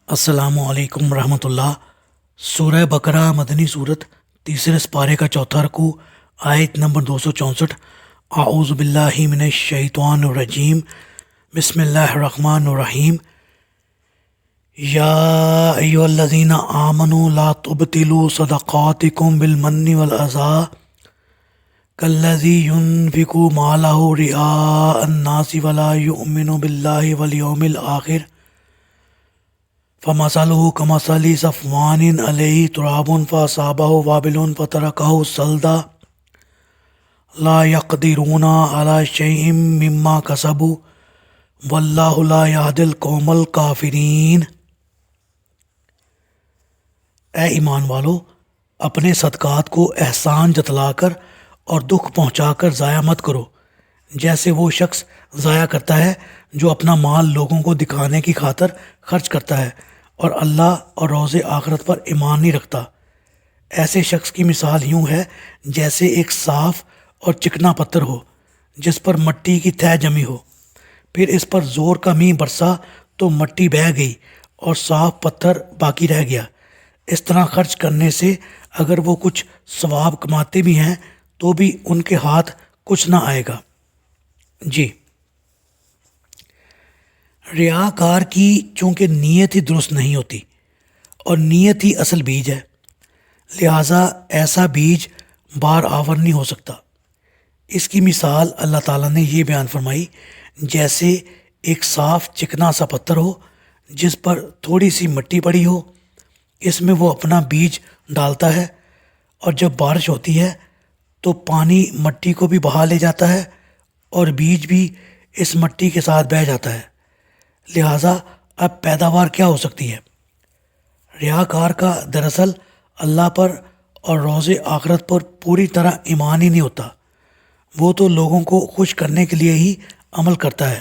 السلام علیکم ورحمۃ اللہ۔ سورہ بقرہ مدنی صورت، تیسرے سپارے کا چوتھا رکوع، آیت نمبر 264۔ اعوذ باللہ من الشیطان الرجیم، بسم اللہ الرحمن الرحیم۔ یا ایھا الذین آمنوا لا تبطلوا صدقاتکم بالمن والأذی کالذی ينفق مالہ رئاء الناس ولا یؤمن باللہ والیوم الآخر فمثلہ کمثل صفوان علیہ تراب فاصابہ وابل فترکہ صلدا لا یقدرون علی شیء مما کسبوا واللہ لا یہدی القوم الکافرین۔ اے ایمان والو، اپنے صدقات کو احسان جتلا کر اور دکھ پہنچا کر ضائع مت کرو، جیسے وہ شخص ضائع کرتا ہے جو اپنا مال لوگوں کو دکھانے کی خاطر خرچ کرتا ہے اور اللہ اور روز آخرت پر ایمان نہیں رکھتا۔ ایسے شخص کی مثال یوں ہے جیسے ایک صاف اور چکنا پتھر ہو جس پر مٹی کی تہ جمی ہو، پھر اس پر زور کا مینہ برسا تو مٹی بہہ گئی اور صاف پتھر باقی رہ گیا۔ اس طرح خرچ کرنے سے اگر وہ کچھ ثواب کماتے بھی ہیں تو بھی ان کے ہاتھ کچھ نہ آئے گا۔ جی، ریاکار کی چونکہ نیت ہی درست نہیں ہوتی اور نیت ہی اصل بیج ہے، لہٰذا ایسا بیج بار آور نہیں ہو سکتا۔ اس کی مثال اللہ تعالیٰ نے یہ بیان فرمائی جیسے ایک صاف چکنا سا پتھر ہو جس پر تھوڑی سی مٹی پڑی ہو، اس میں وہ اپنا بیج ڈالتا ہے اور جب بارش ہوتی ہے تو پانی مٹی کو بھی بہا لے جاتا ہے اور بیج بھی اس مٹی کے ساتھ بہہ جاتا ہے، لہٰذا اب پیداوار کیا ہو سکتی ہے؟ ریاکار کا دراصل اللہ پر اور روز آخرت پر پوری طرح ایمان ہی نہیں ہوتا، وہ تو لوگوں کو خوش کرنے کے لیے ہی عمل کرتا ہے۔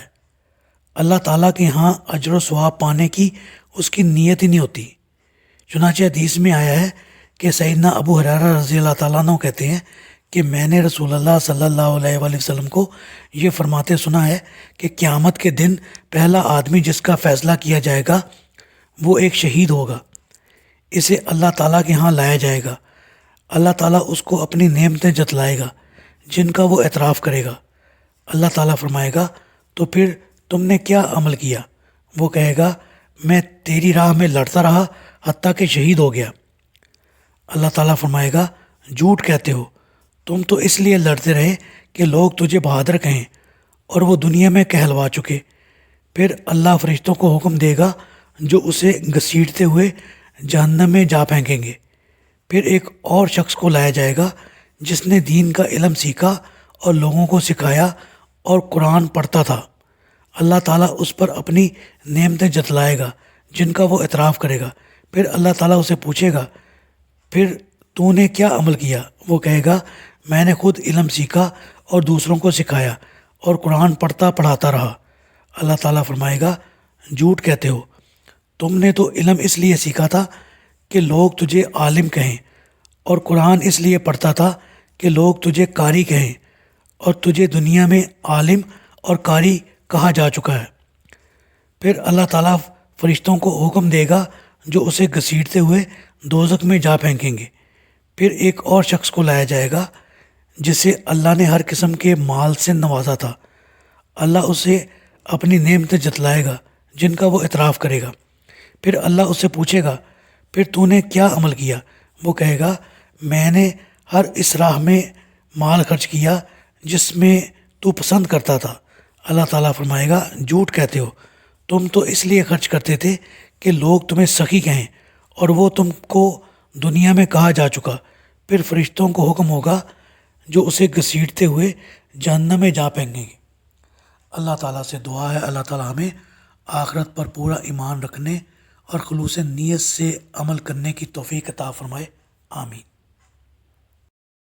اللہ تعالیٰ کے ہاں اجر و ثواب پانے کی اس کی نیت ہی نہیں ہوتی۔ چنانچہ حدیث میں آیا ہے کہ سیدنا ابو ہریرہ رضی اللہ تعالیٰ عنہ کہتے ہیں کہ میں نے رسول اللہ صلی اللہ علیہ وآلہ وسلم کو یہ فرماتے سنا ہے کہ قیامت کے دن پہلا آدمی جس کا فیصلہ کیا جائے گا وہ ایک شہید ہوگا، اسے اللہ تعالیٰ کے ہاں لایا جائے گا۔ اللہ تعالیٰ اس کو اپنی نعمتیں جتلائے گا جن کا وہ اعتراف کرے گا۔ اللہ تعالیٰ فرمائے گا تو پھر تم نے کیا عمل کیا؟ وہ کہے گا میں تیری راہ میں لڑتا رہا حتیٰ کہ شہید ہو گیا۔ اللہ تعالیٰ فرمائے گا جھوٹ کہتے ہو، تم تو اس لیے لڑتے رہے کہ لوگ تجھے بہادر کہیں اور وہ دنیا میں کہلوا چکے۔ پھر اللہ فرشتوں کو حکم دے گا جو اسے گھسیٹتے ہوئے جہنم میں جا پھینکیں گے۔ پھر ایک اور شخص کو لایا جائے گا جس نے دین کا علم سیکھا اور لوگوں کو سکھایا اور قرآن پڑھتا تھا۔ اللہ تعالیٰ اس پر اپنی نعمتیں جتلائے گا جن کا وہ اعتراف کرے گا۔ پھر اللہ تعالیٰ اسے پوچھے گا پھر تو نے کیا عمل کیا؟ وہ کہے گا میں نے خود علم سیکھا اور دوسروں کو سکھایا اور قرآن پڑھاتا رہا۔ اللہ تعالیٰ فرمائے گا جھوٹ کہتے ہو، تم نے تو علم اس لیے سیکھا تھا کہ لوگ تجھے عالم کہیں اور قرآن اس لیے پڑھتا تھا کہ لوگ تجھے قاری کہیں، اور تجھے دنیا میں عالم اور قاری کہا جا چکا ہے۔ پھر اللہ تعالیٰ فرشتوں کو حکم دے گا جو اسے گھسیٹتے ہوئے دوزخ میں جا پھینکیں گے۔ پھر ایک اور شخص کو لایا جائے گا جسے اللہ نے ہر قسم کے مال سے نوازا تھا۔ اللہ اسے اپنی نعمتیں جتلائے گا جن کا وہ اعتراف کرے گا۔ پھر اللہ اس سے پوچھے گا پھر تو نے کیا عمل کیا؟ وہ کہے گا میں نے ہر اس راہ میں مال خرچ کیا جس میں تو پسند کرتا تھا۔ اللہ تعالیٰ فرمائے گا جھوٹ کہتے ہو، تم تو اس لیے خرچ کرتے تھے کہ لوگ تمہیں سخی کہیں اور وہ تم کو دنیا میں کہا جا چکا۔ پھر فرشتوں کو حکم ہوگا جو اسے گھسیٹتے ہوئے جہنم میں جا پھینکیں گے۔ اللہ تعالیٰ سے دعا ہے اللہ تعالیٰ ہمیں آخرت پر پورا ایمان رکھنے اور خلوص نیت سے عمل کرنے کی توفیق عطا فرمائے، آمین۔